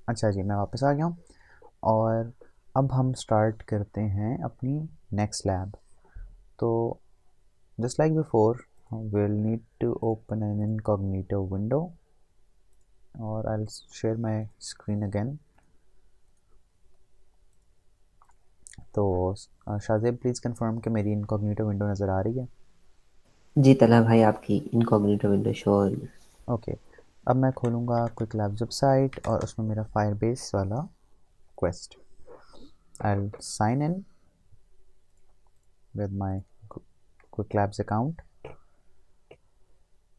अच्छा जी, मैं वापस आ गया हूँ और अब हम स्टार्ट करते हैं अपनी नेक्स्ट लैब। तो just like before we'll need to open an incognito window or I'll share my screen again. तो शाहजेब प्लीज़ कंफर्म कि मेरी इनकॉग्निटो विंडो नज़र आ रही है। जी तला भाई, आपकी इनकॉग्निटो विंडो शो हो रही है। ओके, अब मैं खोलूँगा क्विक लैब्स वेबसाइट और उसमें मेरा फायरबेस वाला quest. I'll sign in with my Qwiklabs account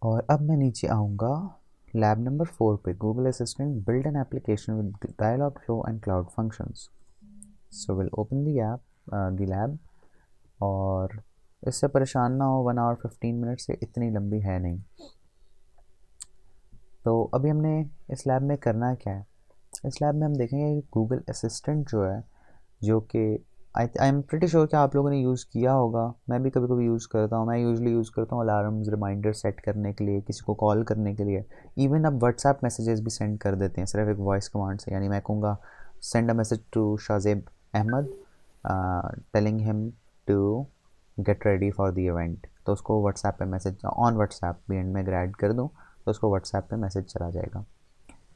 और अब मैं नीचे आऊँगा लैब नंबर 4 पे, Google assistant build an application with Dialogflow and cloud functions. So will open the app, the lab. और इससे परेशान ना हो, 1 आवर 15 मिनट से इतनी लंबी है नहीं। तो अभी हमने इस लैब में करना क्या है, इस लैब में हम देखेंगे कि गूगल असिस्टेंट जो है, जो कि आई एम प्रिटी श्योर कि आप लोगों ने यूज़ किया होगा। मैं भी कभी कभी यूज़ करता हूँ। मैं यूजली यूज़ करता हूँ अलार्म्स रिमाइंडर सेट करने के लिए, किसी को कॉल करने के लिए। इवन अब व्हाट्सएप मैसेजेस भी सेंड कर देते हैं सिर्फ एक वॉइस कमांड से। यानी मैं कहूँगा send a message to Shahzeb Ahmed telling him to get ready for the event, तो उसको व्हाट्सएप पे मैसेज ऑन व्हाट्सएप भी एंड में ऐड कर दूँ तो उसको व्हाट्सएप पे मैसेज चला जाएगा।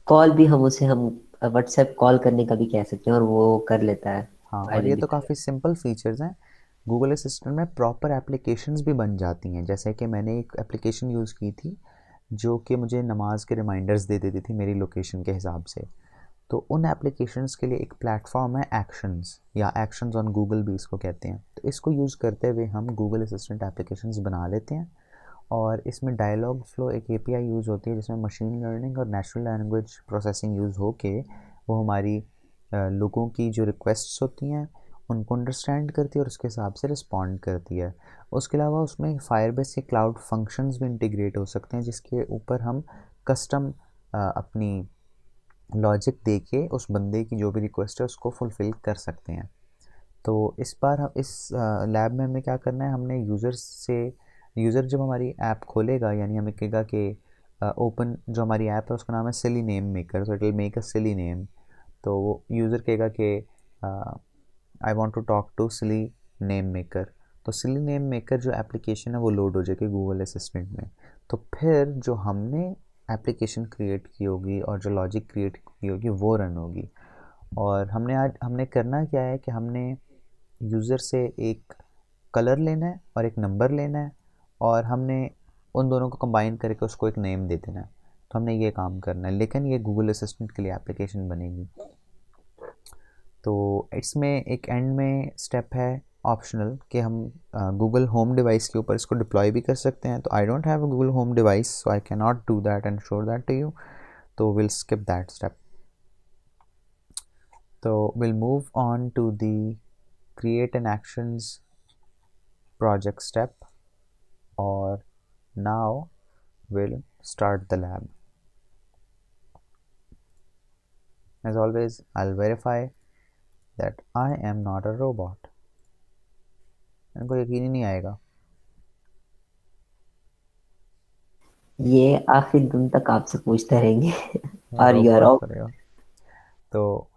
कॉल भी हम व्हाट्सएप कॉल करने का भी कह सकते हैं और वो कर लेता है। हाँ, और ये तो आइडेंटिफाई। काफ़ी सिंपल फीचर्स हैं। गूगल असिस्टेंट में प्रॉपर एप्लीकेशंस भी बन जाती हैं। जैसे कि मैंने एक एप्लीकेशन यूज़ की थी जो कि मुझे नमाज के रिमाइंडर्स दे देती थी मेरी लोकेशन के हिसाब से। तो उन एप्लीकेशंस के लिए एक प्लेटफॉर्म है एक्शंस, या एक्शंस ऑन गूगल भी इसको कहते हैं। तो इसको यूज़ करते हुए हम गूगल असिस्टेंट एप्लीकेशंस बना लेते हैं। और इसमें डायलॉग फ्लो एक एपीआई यूज़ होती है जिसमें मशीन लर्निंग और नेचुरल लैंग्वेज प्रोसेसिंग यूज़ होके वो हमारी लोगों की जो रिक्वेस्ट्स होती हैं उनको अंडरस्टैंड करती है और उसके हिसाब से रिस्पॉन्ड करती है। उसके अलावा उसमें फायरबेस के क्लाउड फंक्शंस भी इंटीग्रेट हो सकते हैं जिसके ऊपर हम कस्टम अपनी लॉजिक दे के उस बंदे की जो भी रिक्वेस्ट है उसको फुलफ़िल कर सकते हैं। तो इस बार हम इस लैब में हमें क्या करना है, हमने यूज़र से, यूज़र जब हमारी ऐप खोलेगा यानी हमें कहेगा कि ओपन, जो हमारी ऐप है उसका नाम है silly name maker, so it will make a silly name. तो वो यूज़र कहेगा कि I want to talk to silly name maker. तो सिली नेम मेकर जो एप्लीकेशन है वो लोड हो जाएगी गूगल असिस्टेंट में। तो फिर जो हमने एप्लीकेशन क्रिएट की होगी और जो लॉजिक क्रिएट की होगी वो रन होगी। और हमने करना क्या है कि हमने यूज़र से एक कलर लेना है और एक नंबर लेना है और हमने उन दोनों को कंबाइन करके उसको एक नेम दे देना है। तो हमने ये काम करना है, लेकिन ये गूगल असिस्टेंट के लिए एप्लीकेशन बनेगी। तो इसमें एक एंड में स्टेप है ऑप्शनल कि हम गूगल होम डिवाइस के ऊपर इसको डिप्लॉय भी कर सकते हैं। तो I don't have a Google home device so I can not do that and show that to you. तो विल स्किप दैट स्टेप। तो will move on to the create an actions project step, or now we'll start the lab. As always, I'll verify that I am not a robot. इनको यकीन ही नहीं आएगा। ये आखिर दिन तक आपसे पूछते रहेंगे। और यू आर रोबोट ऑफ। करेगा। तो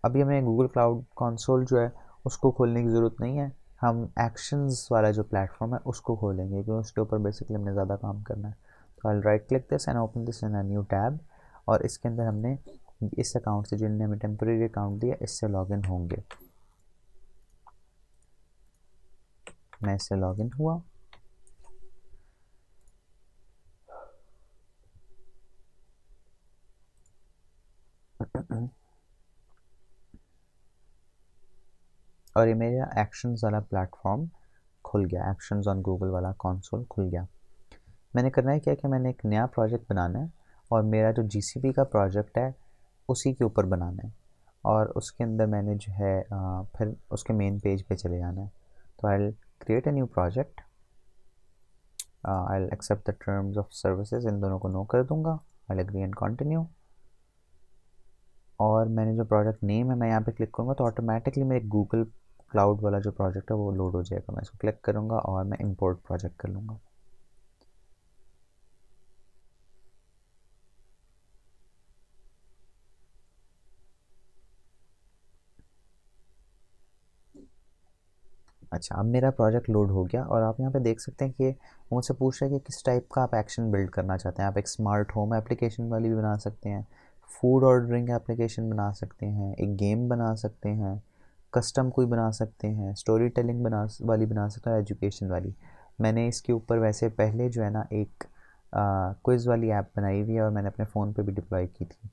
अभी हमें गूगल क्लाउड कंसोल जो है उसको खोलने की ज़रूरत नहीं है। हम एक्शंस वाला जो प्लेटफॉर्म है उसको खोलेंगे क्योंकि उसके ऊपर बेसिकली हमने ज़्यादा काम करना है। तो I right click this and open this in a new tab. और इसके अंदर हमने इस अकाउंट से, जिनने हमें टेम्प्रेरी अकाउंट दिया, इससे लॉगिन होंगे। मैं इससे लॉगिन हुआ। और ये मेरा एक्शंस वाला प्लेटफॉर्म खुल गया, एक्शंस ऑन गूगल वाला कंसोल खुल गया। मैंने करना है क्या कि मैंने एक नया प्रोजेक्ट बनाना है और मेरा जो जीसीपी का प्रोजेक्ट है उसी के ऊपर बनाना है। और उसके अंदर मैंने जो है फिर उसके मेन पेज पे चले जाना है। तो I create a new project, I accept the terms of services, इन दोनों को नो कर दूंगा। I agree and continue. और मैंने जो प्रोजेक्ट नेम है मैं यहाँ पे क्लिक करूँगा तो ऑटोमेटिकली मेरे गूगल क्लाउड वाला जो प्रोजेक्ट है वो लोड हो जाएगा। मैं इसको क्लिक करूँगा और मैं इंपोर्ट प्रोजेक्ट कर लूँगा। अच्छा, अब मेरा प्रोजेक्ट लोड हो गया और आप यहाँ पे देख सकते हैं कि वो मुझसे पूछ रहा है कि किस टाइप का आप एक्शन बिल्ड करना चाहते हैं। आप एक स्मार्ट होम एप्लीकेशन वाली भी बना सकते हैं, फूड ऑर्डरिंग एप्लीकेशन बना सकते हैं, एक गेम बना सकते हैं, कस्टम कोई बना सकते हैं, स्टोरी टेलिंग बना सकते हैं, एजुकेशन वाली। मैंने इसके ऊपर वैसे पहले जो है ना एक क्विज़ वाली ऐप बनाई हुई है और मैंने अपने फ़ोन पे भी डिप्लॉय की थी,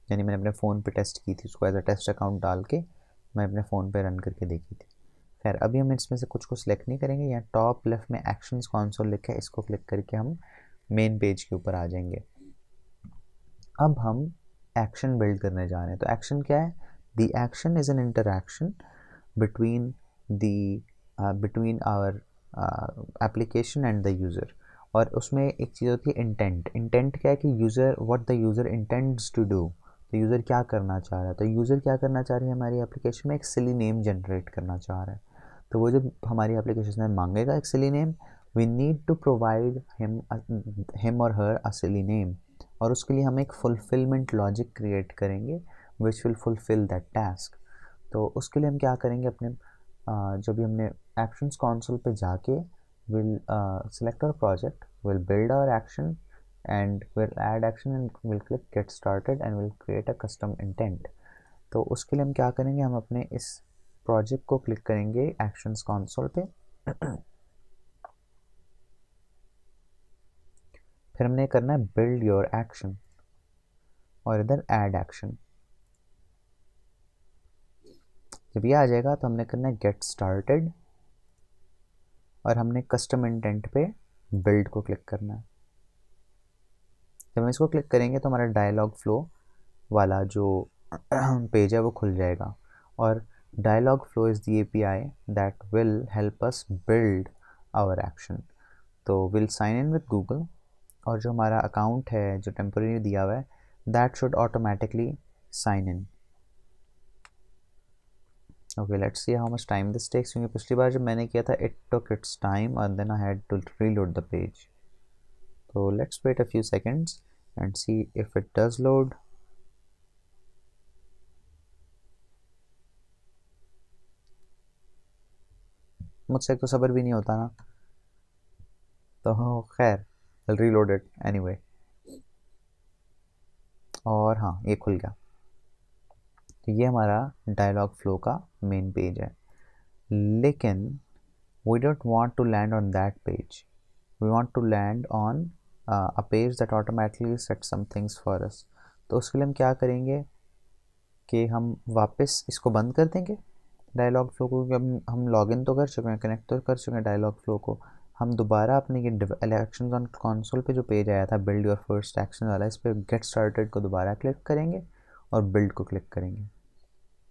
यानी मैंने अपने फ़ोन पे टेस्ट की थी उसको, एज अ टेस्ट अकाउंट डाल के मैं अपने फ़ोन पे रन करके देखी थी। खैर अभी हम इसमें से कुछ को सिलेक्ट नहीं करेंगे। यहाँ टॉप लेफ्ट में एक्शंस कॉन्सोल लिखा है, इसको क्लिक करके हम मेन पेज के ऊपर आ जाएंगे। अब हम एक्शन बिल्ड करने जा रहे हैं। तो एक्शन क्या है? The action is an interaction between the between our application and the user. और उसमें एक चीज़ होती है इंटेंट। इंटेंट क्या है कि user what the user intends to do, तो यूज़र क्या करना चाह रहा है। तो यूज़र क्या करना चाह रही है हमारी एप्लीकेशन में, एक सिली नेम जनरेट करना चाह रहा है। तो वो जब हमारी एप्लीकेशन में मांगेगा एक silly name, we need to provide him और हर अ सिली नेम, और उसके लिए हम एक फुलफिलमेंट लॉजिक क्रिएट करेंगे which will fulfill that task. तो उसके लिए हम क्या करेंगे, अपने जब भी हमने एक्शंस कंसोल पे जाके will select our project, will build our action and will add action and will click get started and will create a custom intent. तो उसके लिए हम क्या करेंगे, हम अपने इस प्रोजेक्ट को क्लिक करेंगे एक्शंस कंसोल पे फिर हमने करना है बिल्ड योर एक्शन और इधर ऐड एक्शन। जब ये आ जाएगा तो हमने करना है गेट स्टार्टेड और हमने कस्टम इंटेंट पे बिल्ड को क्लिक करना है। जब हम इसको क्लिक करेंगे तो हमारा डायलॉग फ्लो वाला जो पेज है वो खुल जाएगा, और Dialogflow is the API that will help us build our action. तो will sign in with Google, और जो हमारा अकाउंट है जो टेम्परेरी दिया हुआ है that should automatically sign in. Okay, let's see how much time this takes, क्योंकि पिछली बार जब मैंने किया था इट टुक इट्स टाइम और then I had to reload the page. तो let's wait a few seconds and see if it does load. मुझसे तो सब्र भी नहीं होता ना, तो खैर रीलोड इट एनीवे। और हाँ, ये खुल गया। तो ये हमारा डायलॉग फ्लो का मेन पेज है, लेकिन we don't want to land on that page. We want to land on a page that automatically sets some things for us. तो उसके लिए हम क्या करेंगे कि हम वापस इसको बंद कर देंगे डायलॉग फ्लो को, क्योंकि हम लॉगिन तो कर चुके हैं, कनेक्ट तो कर चुके हैं डायलॉग फ्लो को। हम दोबारा अपने ये एक्शंस ऑन कंसोल पे जो पेज आया था बिल्ड योर फर्स्ट एक्शन वाला, इस पर गेट स्टार्टेड को दोबारा क्लिक करेंगे और बिल्ड को क्लिक करेंगे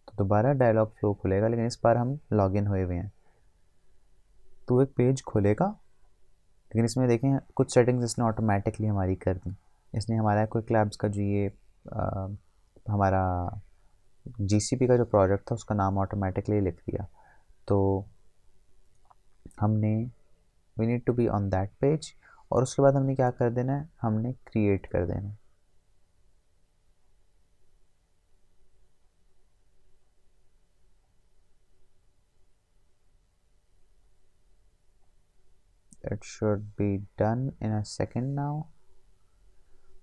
तो दोबारा डायलॉग फ्लो खुलेगा, लेकिन इस बार हम लॉगिन हुए हुए हैं। तो एक पेज खुलेगा, लेकिन इसमें देखें कुछ सेटिंग्स इसने ऑटोमेटिकली हमारी कर दी। इसने हमारा क्विक लैब्स का जो ये हमारा जीसीपी का जो प्रोजेक्ट था उसका नाम ऑटोमेटिकली लिख दिया। तो हमने we need to be on that page, और उसके बाद हमने क्या कर देना है, हमने क्रिएट कर देना है। It should be done in a second now.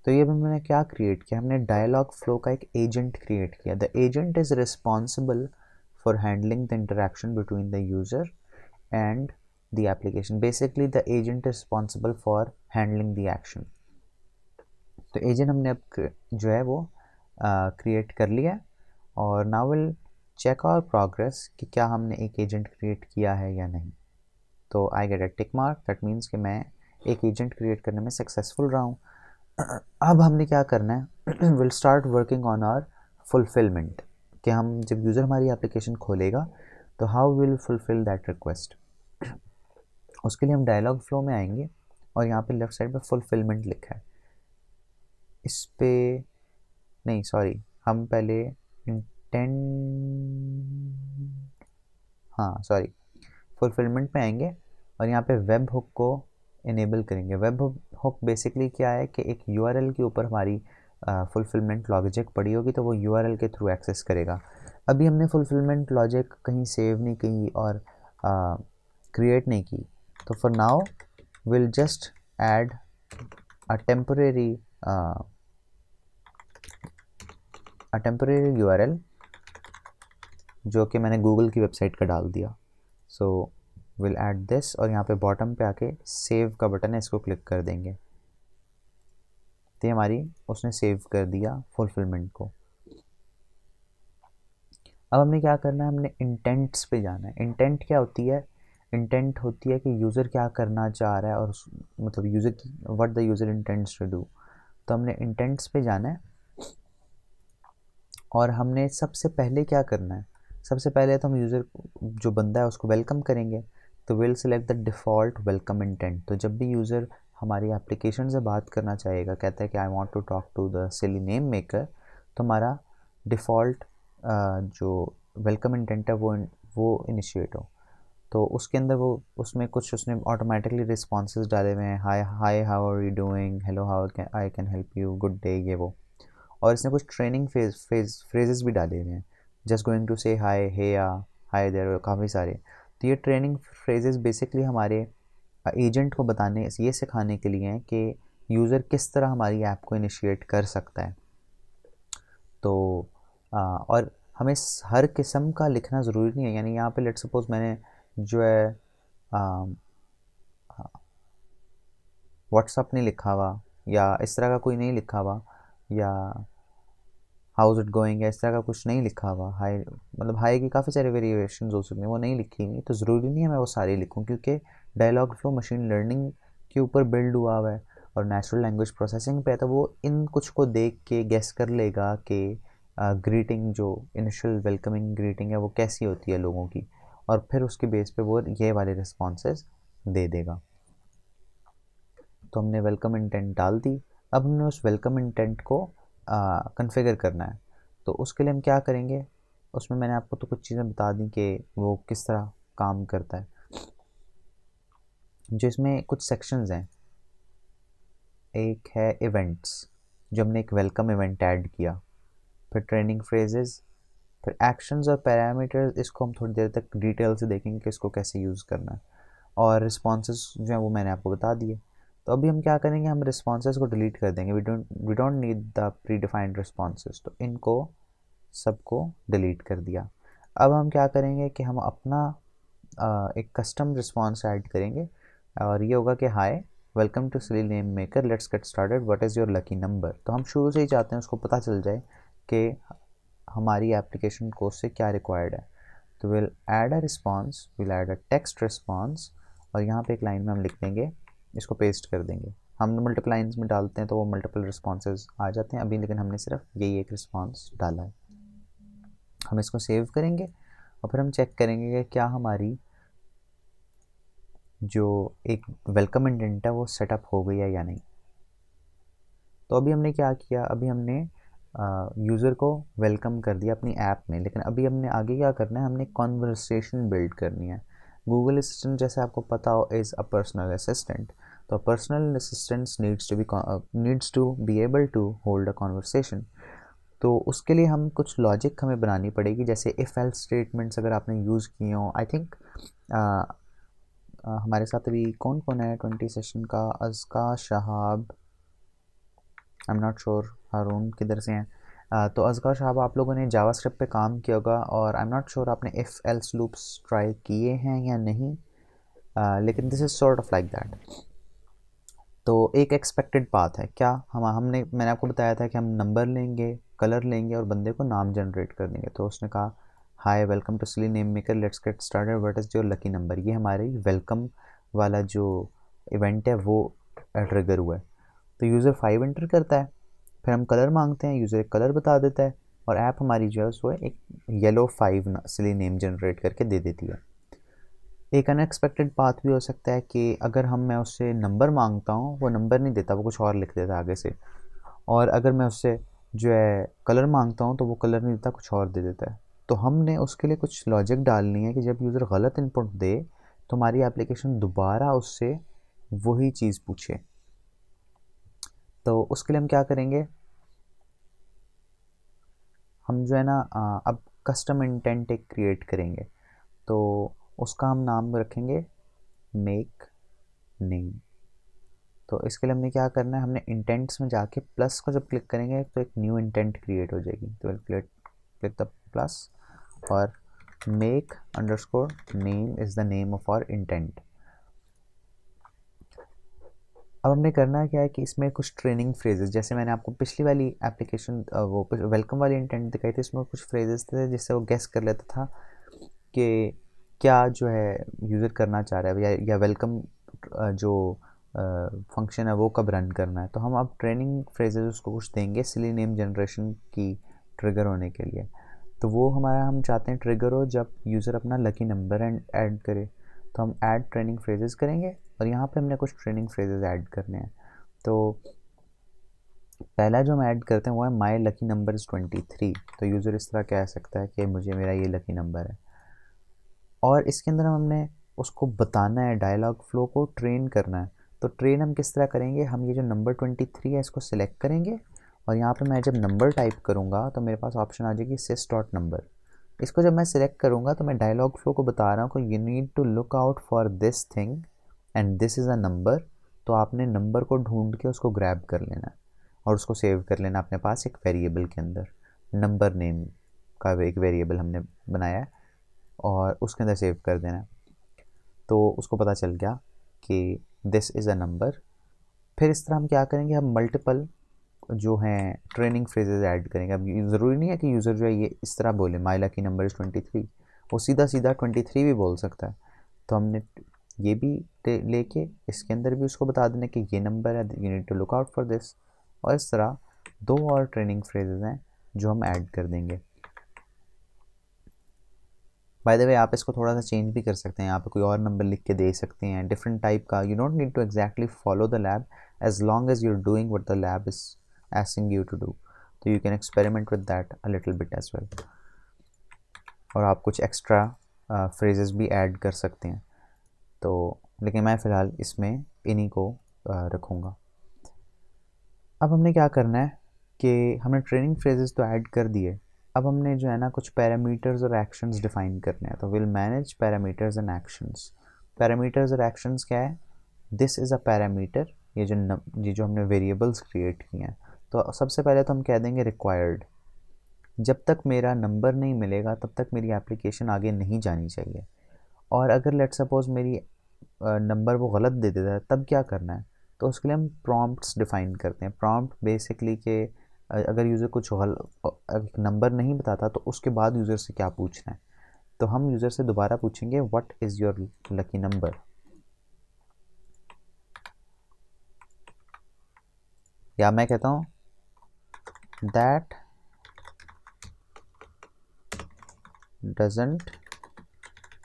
तो ये हमने क्या क्रिएट किया, हमने डायलॉग फ्लो का एक एजेंट क्रिएट किया। The agent is responsible for handling the interaction between the user and the application. Basically the agent is responsible for handling the action. तो एजेंट हमने अब जो है वो क्रिएट कर लिया, और now will check our progress कि क्या हमने एक एजेंट क्रिएट किया है या नहीं। तो I get a tick mark, that means कि मैं एक एजेंट क्रिएट करने में सक्सेसफुल रहा हूँ। अब हमने क्या करना है, will start working on our fulfillment, कि हम जब यूज़र हमारी एप्लीकेशन खोलेगा तो how will fulfill that request. उसके लिए हम डायलॉग फ्लो में आएंगे और यहाँ पे लेफ्ट साइड पे फुलफिलमेंट लिखा है, इस पे नहीं सॉरी, हम पहले इंटेंट, हाँ सॉरी, फुलफिलमेंट पे आएंगे और यहाँ पे वेब हुक को इनेबल करेंगे। वेब हुक बेसिकली क्या है कि एक यूआरएल के ऊपर हमारी फुलफिलमेंट लॉजिक पड़ी होगी, तो वो यूआरएल के थ्रू एक्सेस करेगा। अभी हमने फुलफिलमेंट लॉजिक कहीं सेव नहीं की और क्रिएट नहीं की। तो for now will just add a temporary URL जो कि मैंने गूगल की वेबसाइट का डाल दिया। सो विल ऐड दिस, और यहाँ पे बॉटम पे आके सेव का बटन है, इसको क्लिक कर देंगे। तो ये हमारी उसने सेव कर दिया फुलफिलमेंट को। अब हमने क्या करना है, हमने इंटेंट्स पे जाना है। इंटेंट क्या होती है? इंटेंट होती है कि यूज़र क्या करना चाह रहा है, और मतलब यूज़र की what the user intents to do. तो हमने इंटेंट्स पे जाना है, और हमने सबसे पहले क्या करना है, सबसे पहले तो हम यूज़र जो बंदा है उसको वेलकम करेंगे। तो will select the default welcome intent. तो जब भी यूज़र हमारी एप्लीकेशन से बात करना चाहेगा, कहता है कि I want to talk to the silly name maker, तो हमारा डिफ़ॉल्ट जो वेलकम इंटेंट है वो इनिशिएट हो। तो उसके अंदर वो उसमें कुछ उसने ऑटोमेटिकली रिस्पॉन्सेज डाले हुए हैं, hi hi how are you doing, hello how I can help you, good day, ये वो। और इसने कुछ ट्रेनिंग फ्रेजेस भी डाले हुए हैं, जस्ट गोइंग टू से हाय, हे या हाय देयर, काफ़ी सारे। तो ये ट्रेनिंग फ्रेजेस बेसिकली हमारे एजेंट को बताने, ये सिखाने के लिए हैं कि यूज़र किस तरह हमारी ऐप को इनिशिएट कर सकता है। तो और हमें हर किस्म का लिखना ज़रूरी नहीं है। यानी यहाँ पे लेट सपोज मैंने जो है व्हाट्सअप नहीं लिखा हुआ, या इस तरह का कोई नहीं लिखा हुआ, या हाउस इट गोइंग है, इस तरह का कुछ नहीं लिखा हुआ, हाई मतलब हाई की काफ़ी सारे वेरिएशन हो सकते हैं, वो नहीं लिखी हुई, तो ज़रूरी नहीं है मैं वो सारी लिखूँ, क्योंकि डायलॉग फ्लो मशीन लर्निंग के ऊपर बिल्ड हुआ हुआ है और नेचुरल लैंग्वेज प्रोसेसिंग पे है। तो वो इन कुछ को देख के गेस कर लेगा कि ग्रीटिंग जो इनिशियल वेलकमिंग ग्रीटिंग है वो कैसी होती है लोगों की, और फिर उसके बेस पे वो ये वाले रिस्पॉन्सेज दे देगा। तो हमने वेलकम इंटेंट डाल दी। अब हमने उस वेलकम इंटेंट को कॉन्फ़िगर करना है। तो उसके लिए हम क्या करेंगे, उसमें मैंने आपको तो कुछ चीज़ें बता दी कि वो किस तरह काम करता है। जो इसमें कुछ सेक्शंस हैं, एक है इवेंट्स, जो हमने एक वेलकम इवेंट ऐड किया, फिर ट्रेनिंग फ्रेजेस, फिर एक्शंस और पैरामीटर्स, इसको हम थोड़ी देर तक डिटेल से देखेंगे कि इसको कैसे यूज़ करना है। और रिस्पॉन्सेज जो है वो मैंने आपको बता दिए। तो अभी हम क्या करेंगे, हम रिस्पॉन्सेज को डिलीट कर देंगे। We don't need the predefined responses, तो इनको सबको डिलीट कर दिया। अब हम क्या करेंगे कि हम अपना एक कस्टम रिस्पॉन्स ऐड करेंगे, और ये होगा कि hi welcome to silly name maker, let's get started, what is your lucky number. तो हम शुरू से ही चाहते हैं उसको पता चल जाए कि हमारी एप्लीकेशन को उससे क्या रिक्वायर्ड है। तो will add a response, will add a text response, और यहाँ पे एक लाइन में हम लिख देंगे, इसको पेस्ट कर देंगे। हम मल्टीपल लाइन्स में डालते हैं तो वो मल्टीपल रिस्पॉन्सेज आ जाते हैं अभी, लेकिन हमने सिर्फ यही एक रिस्पॉन्स डाला है। हम इसको सेव करेंगे, और फिर हम चेक करेंगे कि क्या हमारी जो एक वेलकम इंटेंट है वो सेटअप हो गई है या नहीं। तो अभी हमने क्या किया, अभी हमने यूज़र को वेलकम कर दिया अपनी ऐप में, लेकिन अभी हमने आगे क्या करना है, हमने कॉन्वर्सेशन बिल्ड करनी है। गूगल असिस्टेंट जैसे आपको पता हो इज़ अ पर्सनल असिस्टेंट। तो personal assistant needs to be able to hold a conversation. तो उसके लिए हम कुछ लॉजिक हमें बनानी पड़ेगी, जैसे इफ़ एल्स स्टेटमेंट्स अगर आपने यूज़ किए हो। आई थिंक हमारे साथ अभी कौन कौन है 20 सेशन का, Azka, Shahab, I am not sure Haroon किधर से हैं। तो अज़का शहाब, आप लोगों ने जावास्क्रिप्ट पे काम किया होगा, और आई एम नॉट श्योर आपने इफ़ एल्स लूप्स ट्राई किए हैं या नहीं, लेकिन this is sort of like that. तो एक एक्सपेक्टेड पाथ है क्या, मैंने आपको बताया था कि हम नंबर लेंगे, कलर लेंगे, और बंदे को नाम जनरेट कर देंगे। तो उसने कहा hi welcome to silly name maker, let's get started, what is your lucky number. ये हमारी वेलकम वाला जो इवेंट है वो ट्रिगर हुआ है। तो यूज़र 5 एंटर करता है, फिर हम कलर मांगते हैं, यूज़र एक कलर बता देता है, और ऐप हमारी जो है उसको एक येलो 5 सिली नेम जनरेट करके दे देती है। एक अनएक्सपेक्टेड पाथ भी हो सकता है कि अगर मैं उससे नंबर मांगता हूँ, वो नंबर नहीं देता, वो कुछ और लिख देता है आगे से। और अगर मैं उससे जो है कलर मांगता हूँ तो वो कलर नहीं देता, कुछ और दे देता है। तो हमने उसके लिए कुछ लॉजिक डालनी है कि जब यूज़र गलत इनपुट दे तो हमारी एप्लीकेशन दोबारा उससे वही चीज़ पूछे। तो उसके लिए हम क्या करेंगे, हम जो है ना अब कस्टम इंटेंट एक क्रिएट करेंगे। तो उसका हम नाम रखेंगे मेक नेम। तो इसके लिए हमने क्या करना है, हमने इंटेंट्स में जाके प्लस को जब क्लिक करेंगे तो एक न्यू इंटेंट क्रिएट हो जाएगी। तो क्लिक द प्लस और make underscore name is the name of our intent. अब हमने करना क्या है कि इसमें कुछ ट्रेनिंग फ्रेजेस, जैसे मैंने आपको पिछली वाली एप्लीकेशन वो वेलकम वाली इंटेंट दिखाई थी, इसमें कुछ फ्रेजेस थे जिससे वो गेस कर लेता था कि क्या जो है यूज़र करना चाह रहा है, या वेलकम जो फंक्शन है वो कब रन करना है। तो हम अब ट्रेनिंग फ्रेजेस उसको कुछ देंगे सिली नेम जनरेशन की ट्रिगर होने के लिए। तो वो हमारा हम चाहते हैं ट्रिगर हो जब यूज़र अपना लकी नंबर ऐड करे। तो हम ऐड ट्रेनिंग फ्रेजेस करेंगे और यहाँ पे हमने कुछ ट्रेनिंग फ्रेजेस ऐड करने हैं। तो पहला जो हम ऐड करते हैं वो है माई लकी नंबर इज़ 23। तो यूज़र इस तरह कह सकता है कि मुझे मेरा ये लकी नंबर है। और इसके अंदर हमने उसको बताना है, डायलॉग फ्लो को ट्रेन करना है। तो ट्रेन हम किस तरह करेंगे, हम ये जो नंबर 23 है इसको सिलेक्ट करेंगे और यहाँ पे मैं जब नंबर टाइप करूँगा तो मेरे पास ऑप्शन आ जाएगी सिस डॉट नंबर। इसको जब मैं सिलेक्ट करूँगा तो मैं डायलॉग फ्लो को बता रहा हूँ कि you need to look out for this thing and this is a number. तो आपने नंबर को ढूंढ के उसको ग्रैब कर लेना है और उसको सेव कर लेना अपने पास एक वेरिएबल के अंदर। नंबर नेम का एक वेरिएबल हमने बनाया है और उसके अंदर सेव कर देना है। तो उसको पता चल गया कि दिस इज़ अ नंबर। फिर इस तरह हम क्या करेंगे, हम मल्टीपल जो हैं ट्रेनिंग फ्रेजेस ऐड करेंगे। अब ज़रूरी नहीं है कि यूज़र जो है ये इस तरह बोले माई लकी नंबर इज़ 23, वो सीधा सीधा 23 भी बोल सकता है। तो हमने ये भी लेके इसके अंदर भी उसको बता देना कि ये नंबर है, you need to look out for this. और इस तरह दो और ट्रेनिंग फ्रेजेस हैं जो हम ऐड कर देंगे। बाय द वे आप इसको थोड़ा सा चेंज भी कर सकते हैं, यहाँ पे कोई और नंबर लिख के दे सकते हैं डिफरेंट टाइप का। You don't need to exactly follow the lab as long as you are doing what the lab is asking you to do. तो you can experiment with that a little bit as well. और आप कुछ extra phrases भी add कर सकते हैं। तो लेकिन मैं फ़िलहाल इसमें इन्हीं को रखूँगा। अब हमने क्या करना है कि हमने ट्रेनिंग फ्रेजेस तो ऐड कर दिए, अब हमने जो है ना कुछ पैरामीटर्स और एक्शंस डिफाइन करने हैं। तो will manage parameters and actions. Parameters और एक्शंस क्या है, दिस इज़ अ पैरामीटर, ये जो हमने वेरिएबल्स क्रिएट किए हैं। तो सबसे पहले तो हम कह देंगे रिक्वायर्ड। जब तक मेरा नंबर नहीं मिलेगा तब तक मेरी एप्लीकेशन आगे नहीं जानी चाहिए। और अगर लेट सपोज मेरी नंबर वो गलत दे देता है तब क्या करना है, तो उसके लिए हम प्रॉम्प्ट्स डिफ़ाइन करते हैं। प्रॉम्प्ट बेसिकली के अगर यूज़र कुछ नंबर नहीं बताता तो उसके बाद यूज़र से क्या पूछना है। तो हम यूज़र से दोबारा पूछेंगे what is your lucky number, या मैं कहता हूँ that doesn't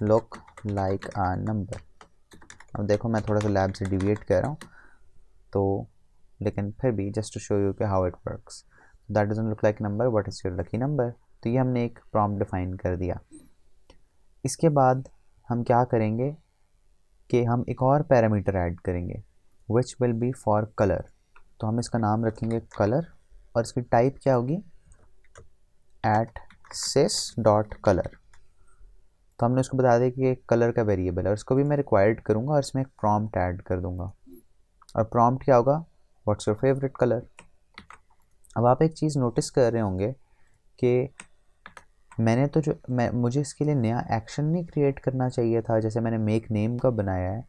look like a number. अब देखो मैं थोड़ा सा लैब से डिविएट कर रहा हूँ, तो लेकिन फिर भी जस्ट टू शो यू कि how it works. That doesn't look like number, what is your lucky number. तो ये हमने एक प्रॉम्प्ट डिफाइन कर दिया। इसके बाद हम क्या करेंगे कि हम एक और पैरामीटर ऐड करेंगे which will be for colour. तो हम इसका नाम रखेंगे कलर और इसकी टाइप क्या होगी, एट सिस डॉट कलर। तो हमने उसको बता दिया कि एक कलर का वेरिएबल है और इसको भी मैं रिक्वायर्ड करूँगा और इसमें एक प्रॉम्प्ट ऐड कर दूँगा। और प्रॉम्प्ट क्या होगा, व्हाट्स योर फेवरेट कलर। अब आप एक चीज़ नोटिस कर रहे होंगे कि मैंने तो मुझे इसके लिए नया एक्शन नहीं क्रिएट करना चाहिए था। जैसे मैंने मेक नेम का बनाया है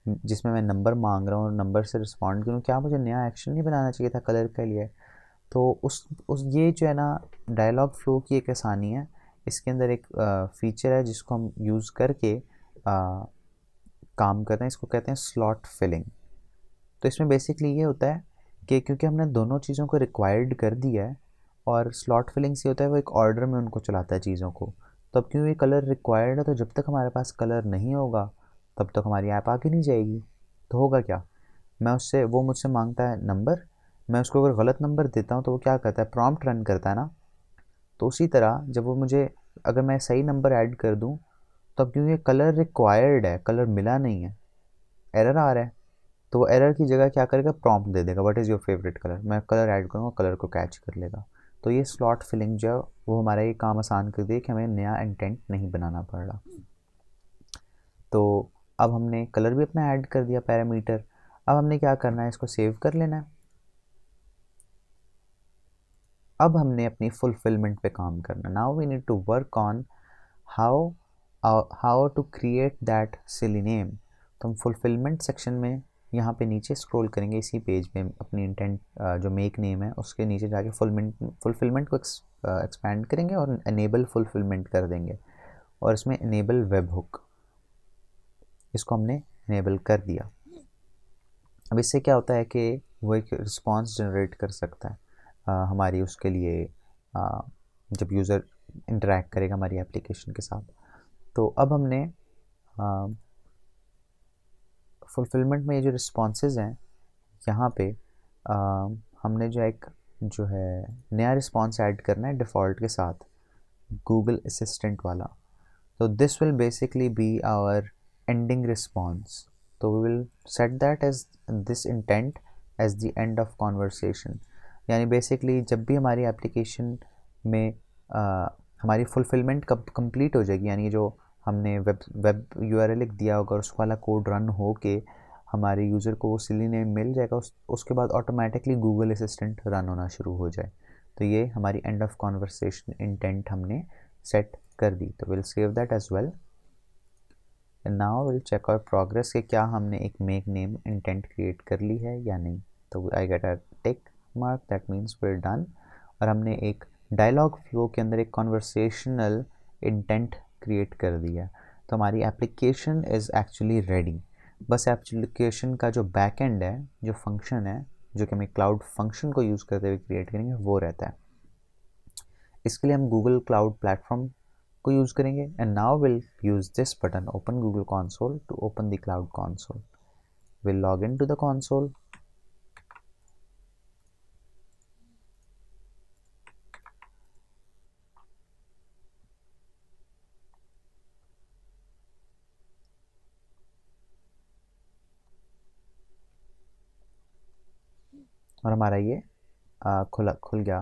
जिसमें मैं नंबर मांग रहा हूँ और नंबर से रिस्पॉन्ड करूँ, क्या मुझे नया एक्शन नहीं बनाना चाहिए था कलर के लिए। तो उस ये जो है ना डायलॉग फ्लो की एक आसानी है। इसके अंदर एक फीचर है जिसको हम यूज़ करके काम करते हैं, इसको कहते हैं स्लॉट फिलिंग। तो इसमें बेसिकली ये होता है कि क्योंकि हमने दोनों चीज़ों को रिक्वायर्ड कर दिया है और स्लॉट फिलिंग से होता है वो एक ऑर्डर में उनको चलाता है चीज़ों को। तो अब क्यों ये कलर रिक्वायर्ड है, तो जब तक हमारे पास कलर नहीं होगा तब तक हमारी ऐप आगे नहीं जाएगी। तो होगा क्या, वो मुझसे मांगता है नंबर, मैं उसको अगर गलत नंबर देता हूँ तो वो क्या करता है, प्रॉम्प्ट रन करता है ना। तो उसी तरह जब वो मुझे अगर मैं सही नंबर ऐड कर दूँ तो अब क्योंकि कलर रिक्वायर्ड है, कलर मिला नहीं है, एरर आ रहा है, तो वो एरर की जगह क्या करेगा, प्रॉम्प्ट दे देगा what is your favourite colour. मैं कलर ऐड करूँगा, कलर को कैच कर लेगा। तो ये स्लॉट फिलिंग जो है वो हमारा ये काम आसान कर दिया कि हमें नया इंटेंट नहीं बनाना पड़ रहा। तो अब हमने कलर भी अपना ऐड कर दिया पैरामीटर। अब हमने क्या करना है, इसको सेव कर लेना है। अब हमने अपनी फुलफिलमेंट पे काम करना। Now we need to work on how how to create that silly name. तो हम फुलफिलमेंट सेक्शन में यहाँ पे नीचे स्क्रॉल करेंगे, इसी पेज पे अपनी इंटेंट जो मेक नेम है उसके नीचे जाके फुलफिलमेंट को एक्सपैंड करेंगे और एनेबल फुलफिलमेंट कर देंगे। और इसमें एनेबल वेब हुक, इसको हमने एनेबल कर दिया। अब इससे क्या होता है कि वो एक रिस्पॉन्स जनरेट कर सकता है हमारी उसके लिए, जब यूज़र इंटरेक्ट करेगा हमारी एप्लीकेशन के साथ। तो अब हमने फुलफिलमेंट में ये जो रिस्पॉन्सेज हैं यहाँ पे हमने जो है नया रिस्पॉन्स ऐड करना है डिफ़ॉल्ट के साथ, गूगल असिस्टेंट वाला। तो this will basically be our ending response. तो we will set that as this intent as the end of conversation. यानी बेसिकली जब भी हमारी एप्लीकेशन में हमारी फुलफिलमेंट कब कंप्लीट हो जाएगी, यानी जो हमने वेब यूआरएल एक दिया होगा, उस वाला कोड रन हो के हमारे यूज़र को वो सिली नेम मिल जाएगा, उसके बाद ऑटोमेटिकली गूगल असिस्टेंट रन होना शुरू हो जाए। तो ये हमारी एंड ऑफ कॉन्वर्सेशन इंटेंट हमने सेट कर दी। तो will save that as well and now will check our progress कि क्या हमने एक मेक नेम इंटेंट क्रिएट कर ली है या नहीं। तो I get a tick mark, that means we are done. और हमने एक डायलॉग फ्लो के अंदर एक कॉन्वर्सेशनल इंटेंट क्रिएट कर दिया। तो हमारी एप्लीकेशन इज़ एक्चुअली रेडी। बस एप्लीकेशन का जो बैकएंड है, जो फंक्शन है, जो कि हमें क्लाउड फंक्शन को यूज़ करते हुए क्रिएट करेंगे, वो रहता है। इसके लिए हम गूगल क्लाउड प्लेटफॉर्म को यूज़ करेंगे and now will use this button open Google console to open the cloud console. Will log in to the console. और हमारा ये खुल गया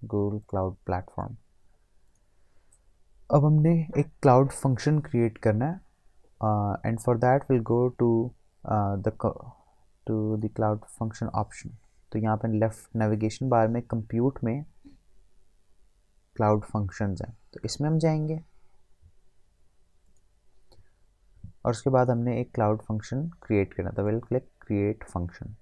गूगल क्लाउड प्लेटफॉर्म। अब हमने एक क्लाउड फंक्शन क्रिएट करना है and for that will go to the cloud function option. तो यहाँ पर लेफ्ट नेविगेशन बार में कंप्यूट में क्लाउड फंक्शंस हैं, तो इसमें हम जाएंगे और उसके बाद हमने एक क्लाउड फंक्शन क्रिएट करना था। Will click create function.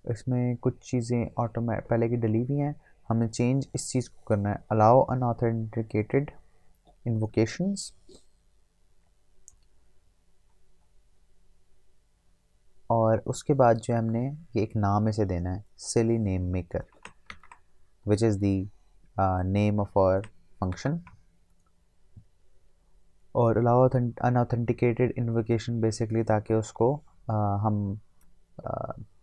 इसमें कुछ चीज़ें पहले की डली हुई हैं, हमें चेंज इस चीज़ को करना है, अलाउ अनऑथेंटिकेटेड इन्वोकेशंस। और उसके बाद जो है हमने ये एक नाम इसे देना है, silly name maker, which is the name of our function. और अलाउ अनऑथेंटिकेटेड इन्वोकेशन बेसिकली ताकि उसको हम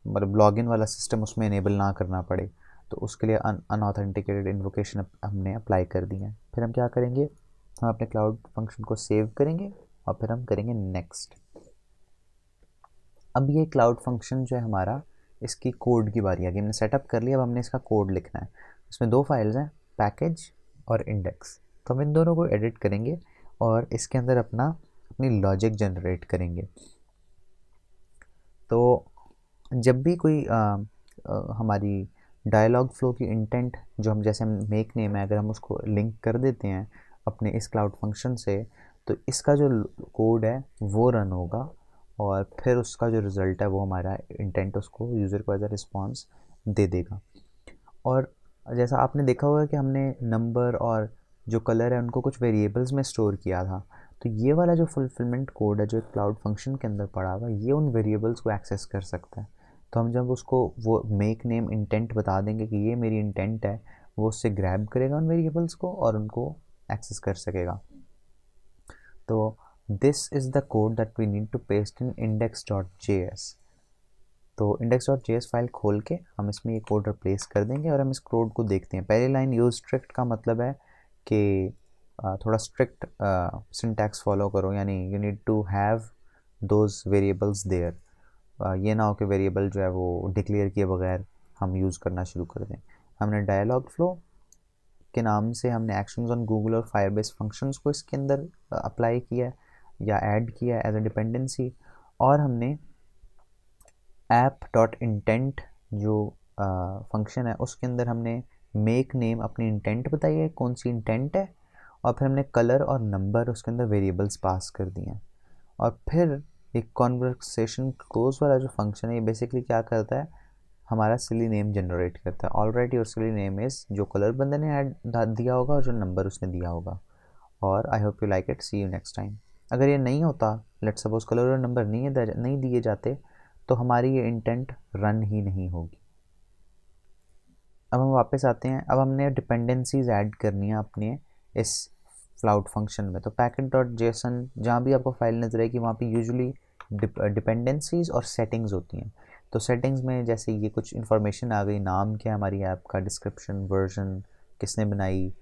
मतलब लॉगिन वाला सिस्टम उसमें इनेबल ना करना पड़े, तो उसके लिए अनऑथेंटिकेटेड इन्वोकेशन हमने अप्लाई कर दी है। फिर हम क्या करेंगे, हम अपने क्लाउड फंक्शन को सेव करेंगे और फिर हम करेंगे नेक्स्ट। अब ये क्लाउड फंक्शन जो है हमारा, इसकी कोड की बारी आ गई। हमने सेटअप कर लिया, अब हमने इसका कोड लिखना है। इसमें दो फाइल्स हैं, पैकेज और इंडेक्स। तो हम इन दोनों को एडिट करेंगे और इसके अंदर अपनी लॉजिक जनरेट करेंगे। तो जब भी कोई हमारी डायलॉग फ्लो की इंटेंट जो हम जैसे हम मेक नेम है, अगर हम उसको लिंक कर देते हैं अपने इस क्लाउड फंक्शन से, तो इसका जो कोड है वो रन होगा और फिर उसका जो रिज़ल्ट है वो हमारा इंटेंट उसको यूज़र को एज अ रिस्पॉन्स दे देगा। और जैसा आपने देखा होगा कि हमने नंबर और जो कलर है उनको कुछ वेरिएबल्स में स्टोर किया था, तो ये वाला जो फुलफिलमेंट कोड है जो एक क्लाउड फंक्शन के अंदर पड़ा हुआ, ये उन वेरिएबल्स को एक्सेस कर सकता है। तो हम जब उसको वो मेक नेम इंटेंट बता देंगे कि ये मेरी इंटेंट है, वो उससे ग्रैब करेगा उन वेरिएबल्स को और उनको एक्सेस कर सकेगा। तो this is the code that we need to paste in index.js। तो index.js फाइल खोल के हम इसमें ये कोड रिप्लेस कर देंगे और हम इस कोड को देखते हैं। पहली लाइन यूज स्ट्रिक्ट का मतलब है कि थोड़ा स्ट्रिक्ट सिंटैक्स फॉलो करो, यानी you need to have those variables there. ये ना हो कि वेरिएबल जो है वो डिक्लेयर किए बगैर हम यूज़ करना शुरू कर दें। हमने डायलॉग फ्लो के नाम से हमने एक्शंस ऑन गूगल और फायरबेस फंक्शंस को इसके अंदर अप्लाई किया है या ऐड किया एज अ डिपेंडेंसी। और हमने ऐप डॉट इंटेंट जो फंक्शन है उसके अंदर हमने मेक नेम अपनी इंटेंट बताई है, कौन सी इंटेंट है, और फिर हमने कलर और नंबर उसके अंदर वेरिएबल्स पास कर दिए हैं। और फिर एक कॉन्वर्सेशन क्लोज वाला जो फंक्शन है ये बेसिकली क्या करता है, हमारा सिली नेम जनरेट करता है। ऑलरेडी और सिली नेम इज़ जो कलर बंदे ने ऐड दिया होगा और जो नंबर उसने दिया होगा। और I hope you like it, see you next time. अगर ये नहीं होता, लेट्स सपोज कलर और नंबर नहीं दिए जाते, तो हमारी ये इंटेंट रन ही नहीं होगी। अब हम वापस आते हैं। अब हमने डिपेंडेंसीज ऐड करनी है अपने इस क्लाउड फंक्शन में। तो पैकेट डॉट जेसन जहाँ भी आपको फाइल नजर आएगी वहाँ पे यूजुअली डिपेंडेंसीज और सेटिंग्स होती हैं। तो सेटिंग्स में जैसे ये कुछ इन्फॉर्मेशन आ गई, नाम क्या है हमारी ऐप का, डिस्क्रिप्शन, वर्जन किसने बनाई,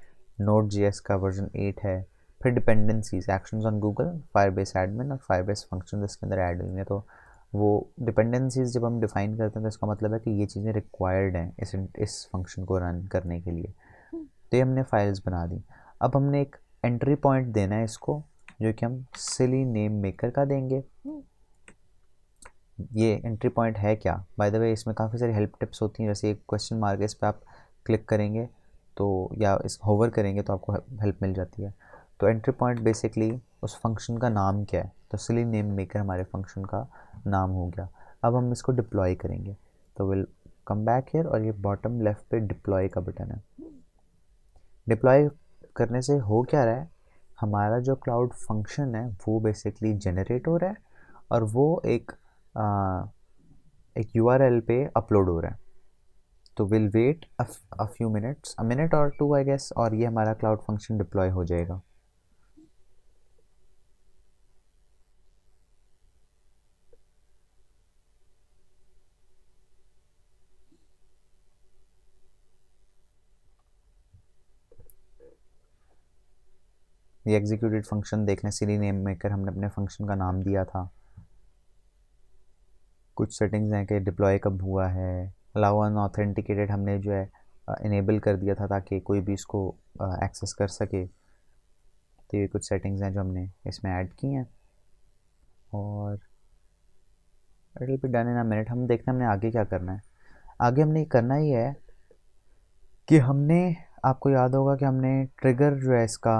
नोड जेएस का वर्जन 8 है। फिर dependencies, actions on Google, Firebase admin और फायरबेस फंक्शन इसके अंदर ऐड हुई हैं। तो वो डिपेंडेंसीज जब हम डिफ़ाइन करते हैं तो इसका मतलब है कि ये चीज़ें रिक्वायर्ड हैं इस फंक्शन को रन करने के लिए। तो ये हमने फाइल्स बना दी। अब हमने एक एंट्री पॉइंट देना है इसको, जो कि हम सिली नेम मेकर का देंगे। ये एंट्री पॉइंट है क्या, बाय द वे इसमें काफ़ी सारी हेल्प टिप्स होती हैं। जैसे एक क्वेश्चन मार्क है, इस पर आप क्लिक करेंगे तो या इस होवर करेंगे तो आपको हेल्प मिल जाती है। तो एंट्री पॉइंट बेसिकली उस फंक्शन का नाम क्या है, तो सिली नेम मेकर हमारे फंक्शन का नाम हो गया। अब हम इसको डिप्लॉय करेंगे, तो विल कम बैक हियर और ये बॉटम लेफ्ट पे डिप्लॉय का बटन है। डिप्लॉय करने से हो क्या रहा है, हमारा जो क्लाउड फंक्शन है वो बेसिकली जनरेट हो रहा है और वो एक URL पे अपलोड हो रहा है। तो will wait a few minutes, a minute और 2 आई गेस, और ये हमारा क्लाउड फंक्शन डिप्लॉय हो जाएगा। ये एग्जीक्यूटेड फंक्शन देखने, सिली नेम मेकर हमने अपने फंक्शन का नाम दिया था। कुछ सेटिंग्स हैं कि डिप्लॉय कब हुआ है, अलाउ अनऑथेंटिकेटेड हमने जो है इनेबल कर दिया था ताकि कोई भी इसको एक्सेस कर सके। तो ये कुछ सेटिंग्स हैं जो हमने इसमें ऐड की हैं और it will be done in a minute. हम देखते हैं हमने आगे क्या करना है। आगे हमने करना ही है कि हमने, आपको याद होगा कि हमने ट्रिगर जो है इसका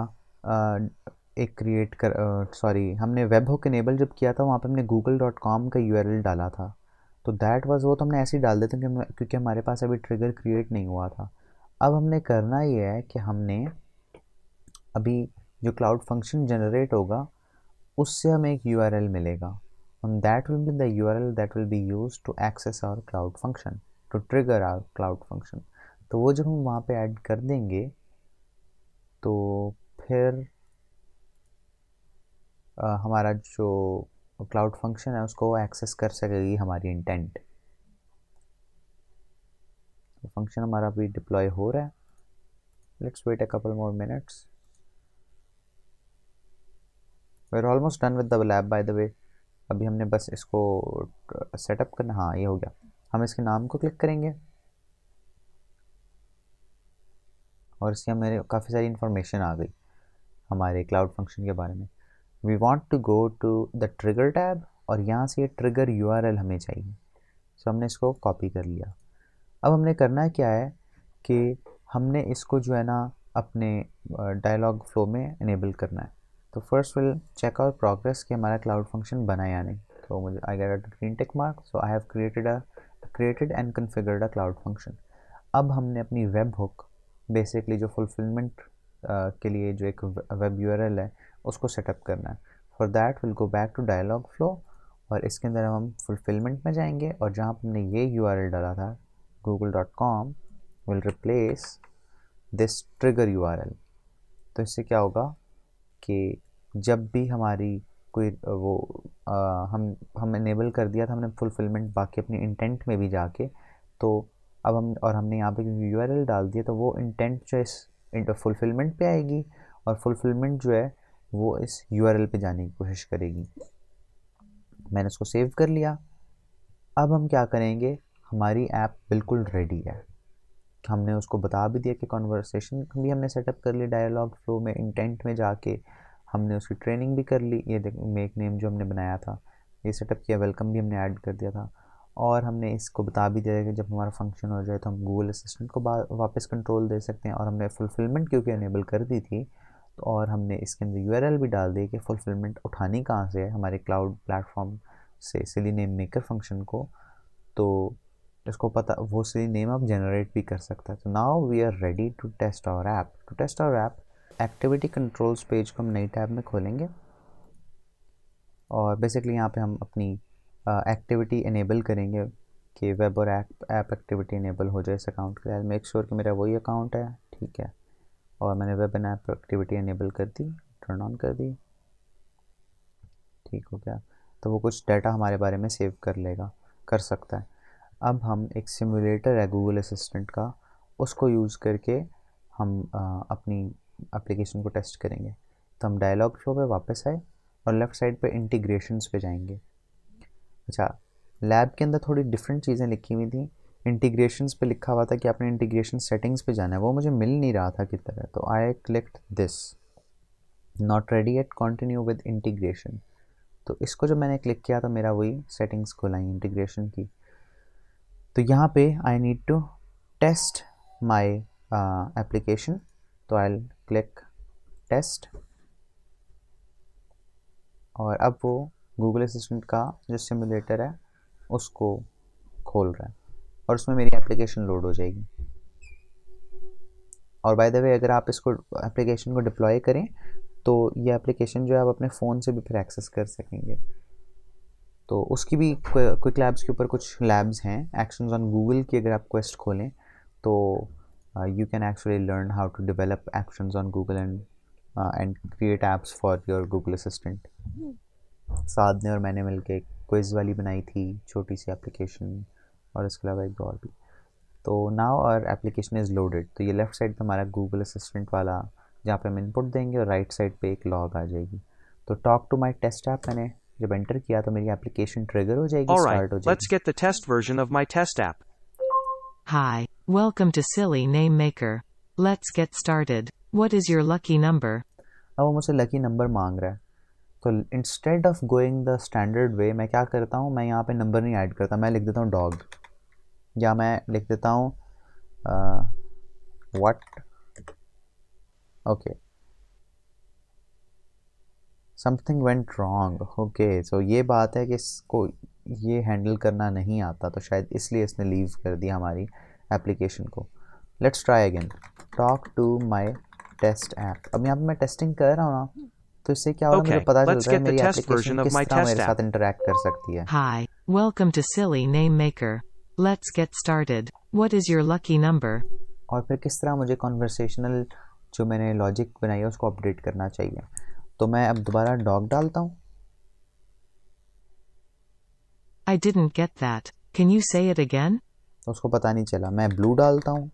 एक क्रिएट कर सॉरी हमने वेब हुक इनेबल जब किया था वहाँ पे हमने google.com का URL डाला था। तो दैट वाज, वो तो हमने ऐसे ही डाल देते हैं क्योंकि हमारे पास अभी ट्रिगर क्रिएट नहीं हुआ था। अब हमने करना ये है कि हमने अभी जो क्लाउड फंक्शन जनरेट होगा उससे हमें एक URL मिलेगा and that will be the URL that will be used to access our cloud function, to trigger our cloud function। तो वो जब हम वहाँ पे ऐड कर देंगे तो फिर हमारा जो क्लाउड फंक्शन है उसको एक्सेस कर सकेगी हमारी इंटेंट। तो फंक्शन हमारा अभी डिप्लॉय हो रहा है। Let's wait a couple more minutes. We are almost done with the lab by the way. अभी हमने बस इसको सेटअप करना, हाँ ये हो गया। हम इसके नाम को क्लिक करेंगे और इसकी हमें काफ़ी सारी इन्फॉर्मेशन आ गई हमारे क्लाउड फंक्शन के बारे में। We want to go to the trigger tab और यहाँ से ये ट्रिगर URL हमें चाहिए। सो हमने इसको कॉपी कर लिया। अब हमने करना क्या है कि हमने इसको जो है ना अपने डायलॉग फ्लो में इनेबल करना है। तो first will check out progress कि हमारा क्लाउड फंक्शन बना या नहीं। तो मुझे I get a green tick mark, so I have created and configured a cloud function. अब हमने अपनी वेब हुक बेसिकली जो फुलफिलमेंट के लिए जो एक वेब URL है उसको सेटअप करना है। For that will go back to Dialogflow और इसके अंदर हम फुलफिलमेंट में जाएंगे और जहाँ हमने ये URL डाला था google.com will replace this trigger URL। तो इससे क्या होगा कि जब भी हमारी कोई वो हम इनेबल कर दिया था हमने फुलफिलमेंट बाकी अपनी इंटेंट में भी जाके, तो अब हमने यहाँ पे URL डाल दिया तो वो इंटेंट जो इस फुलफिलमेंट पे आएगी और फुलफिलमेंट जो है वो इस URL पे जाने की कोशिश करेगी। मैंने इसको सेव कर लिया। अब हम क्या करेंगे, हमारी ऐप बिल्कुल रेडी है। हमने उसको बता भी दिया कि कॉन्वर्सेशन भी हमने सेटअप कर ली डायलॉग फ्लो में, इंटेंट में जाके हमने उसकी ट्रेनिंग भी कर ली। ये देख मेक नेम जो हमने बनाया था ये सेटअप किया, वेलकम भी हमने ऐड कर दिया था, और हमने इसको बता भी दिया कि जब हमारा फंक्शन हो जाए तो हम गूगल असिस्टेंट को वापस कंट्रोल दे सकते हैं। और हमने फुलफिलमेंट क्योंकि इनेबल कर दी थी, तो और हमने इसके अंदर यूआरएल भी डाल दी कि फुलफिलमेंट उठानी कहाँ से है, हमारे क्लाउड प्लेटफॉर्म से सिली नेम मेकर फंक्शन को, तो इसको पता वो सिली नेम अब जनरेट भी कर सकता है। तो now we are ready to test our app. To test our app, activity controls page को हम नई टैब में खोलेंगे, और बेसिकली यहाँ पे हम अपनी एक्टिविटी इनेबल करेंगे कि वेब और ऐप एक्टिविटी इनेबल हो जाए इस अकाउंट के लिए। मेक श्योर कि मेरा वही अकाउंट है, ठीक है, और मैंने web and app activity enable कर दी, टर्न ऑन कर दी, ठीक हो गया। तो वो कुछ डाटा हमारे बारे में सेव कर सकता है। अब हम एक सिमुलेटर है गूगल असिस्टेंट का, उसको यूज़ करके हम अपनी एप्लीकेशन को टेस्ट करेंगे। तो हम डायलॉग फ्लो पे वापस आए और लेफ़्ट साइड पे इंटीग्रेशंस पे जाएंगे। अच्छा, लैब के अंदर थोड़ी डिफरेंट चीज़ें लिखी हुई थी। इंटीग्रेशंस पे लिखा हुआ था कि आपने इंटीग्रेशन सेटिंग्स पे जाना है, वो मुझे मिल नहीं रहा था किस तरह, तो I clicked this not ready at continue with integration. तो इसको जब मैंने क्लिक किया तो मेरा वही सेटिंग्स खुलाई इंटीग्रेशन की। तो यहाँ पे I need to test my application, तो आई क्लिक टेस्ट, और अब वो गूगल असिस्टेंट का जो सिमुलेटर है उसको खोल रहा है और उसमें मेरी एप्लीकेशन लोड हो जाएगी। और बाय द वे अगर आप इसको एप्लीकेशन को डिप्लॉय करें तो ये एप्लीकेशन जो है आप अपने फ़ोन से भी फिर एक्सेस कर सकेंगे। तो उसकी भी क्विक लैब्स के ऊपर कुछ लैब्स हैं, एक्शंस ऑन गूगल की अगर आप क्वेस्ट खोलें तो you can actually learn how to develop actions on Google and create apps for your Google Assistant. Saad ने और मैंने मिलके एक क्विज़ वाली बनाई थी छोटी सी एप्लीकेशन, और इसके अलावा एक और भी। तो now our application is loaded. तो ये लेफ़्ट साइड पे हमारा गूगल असिस्टेंट वाला जहाँ पे हम इनपुट देंगे, और राइट साइड पे एक लॉग आ जाएगी। तो talk to my test app मैंने जब एंटर किया तो मेरी एप्लीकेशन ट्रिगर हो जाएगी, Alright, स्टार्ट हो let's जाएगी। get the test version of my test app. Hi, welcome to Silly Name Maker. Let's get started. What is your lucky number? अब वो मुझसे लकी नंबर मांग रहा है, तो instead of going the standard वे मैं क्या करता हूँ, मैं यहाँ पे नंबर नहीं ऐड करता, मैं लिख देता हूँ डॉग, या मैं लिख देता हूँ what, okay, something went wrong. Okay, so ये बात है कि इसको ये हैंडल करना नहीं आता, तो शायद इसलिए इसने लीव कर दिया हमारी एप्लीकेशन को। Let's try again, talk to my test app. अब यहाँ पे मैं टेस्टिंग कर रहा हूँ ना, तो इससे क्या हो रहा है, मुझे Okay, पता चल let's रहा है get the मेरी test एप्लीकेशन version of किस my तरह test मेरे app. साथ इंटरेक्ट कर सकती है। Hi, welcome to Silly Name Maker. Let's get started. What is your lucky number? और फिर किस तरह मुझे कॉन्वर्सेशनल जो मैंने लॉजिक बनाई है उसको अपडेट करना चाहिए। तो मैं अब दोबारा डॉग डालता हूँ। I didn't get that. Can you say it again? तो उसको पता नहीं चला। मैं ब्लू डालता हूँ।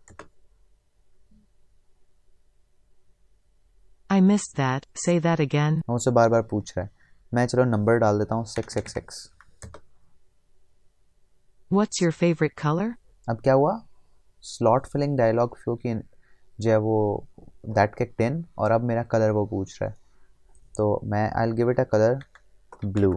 I missed that. Say that again. वो मुझसे बार बार पूछ रहा है। मैं चलो नंबर डाल देता हूँ 666। What's your favorite color? अब क्या हुआ, स्लॉट फिलिंग डायलॉग फ्लो की जो है वो दैट किक्ड इन, और अब मेरा कलर वो पूछ रहा है, तो मैं I will give it a colour blue.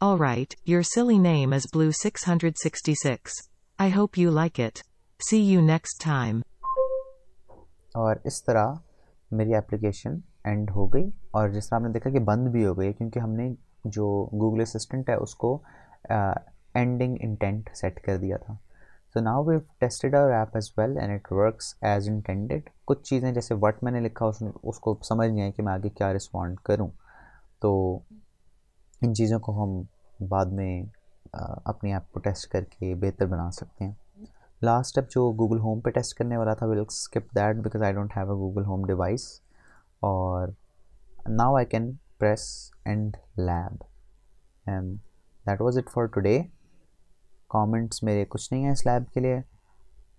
Alright, your silly name is Blue 666. I hope you like it. See you next time. और इस तरह मेरी एप्लीकेशन एंड हो गई, और जिस तरह आपने देखा कि बंद भी हो गई क्योंकि हमने जो गूगल असिस्टेंट है उसको एंडिंग इंटेंट सेट कर दिया था। So now we tested our app as well and it works as intended. कुछ चीज़ें जैसे व्हाट मैंने लिखा उसको समझ नहीं आई कि मैं आगे क्या रिस्पॉन्ड करूं, तो इन चीज़ों को हम बाद में अपनी ऐप को टेस्ट करके बेहतर बना सकते हैं। लास्ट स्टेप जो गूगल होम पे टेस्ट करने वाला था, will skip that because I don't have a Google home device. और now I can press end lab, and that was it for today. Comments मेरे कुछ नहीं है इस लैब के लिए,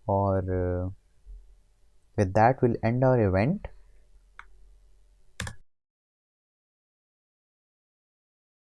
और with that will end our event.